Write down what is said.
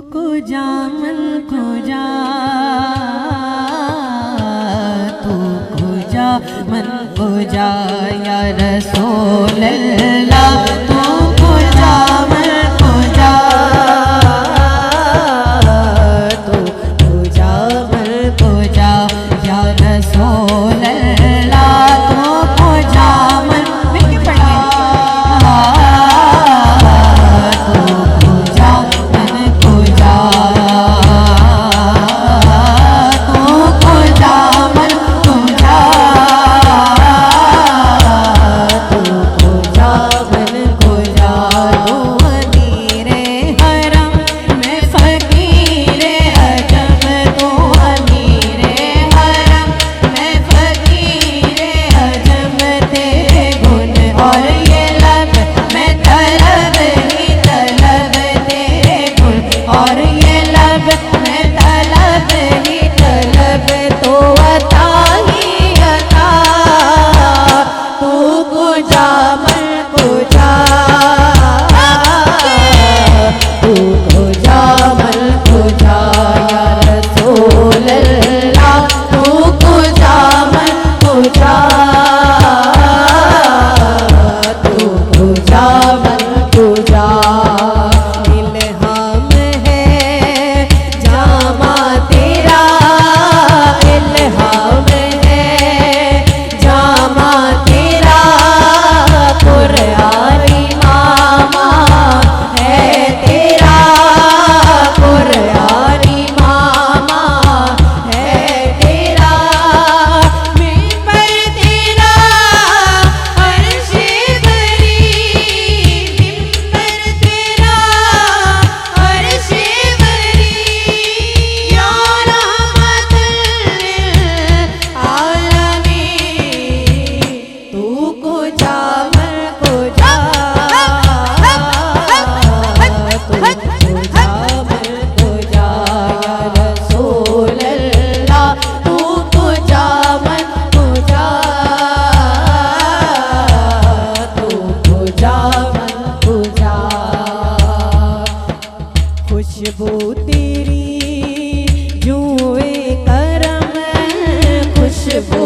जा मन को जा, तू को जा मन को जा या रसूल अल्लाह, तू को जा मन को जा, तू को जा मन को जा या रसूल अल्लाह, तू को जा मन में पढ़े, तू को जा मन को जा, तू को जा मन को जा, तू को जा मन को जा। तू अमीरे हरम में फकीरे अजब, तू अमीरे हरम में फकीरे अजब, तेरे गुण और ये लब में तलब ही तलब, तेरे गुण और ये लब में तलब ही तलब, तो अता ही अता, तू को जा मन को जा, तू को जा मन को जा या रसूल अल्लाह, तू को जा मन को जा, तू को जा मन को जा। इल्हाम है जामा तेरा, इल्हाम है जामा तेरा, कुरआनी मामा है तेरा, कुरआनी मामा है तेरा, मिंबर तेरा अर्श बरी, मिंबर तेरा अर्श बरी, या रहमतुल आलमीन, तू को जा मन को जा, तू को जा मन को जा या रसूल अल्लाह, तू को जा मन को जा, तू को जा मन को जा। खुशबू तेरी जुए करम, खुशबू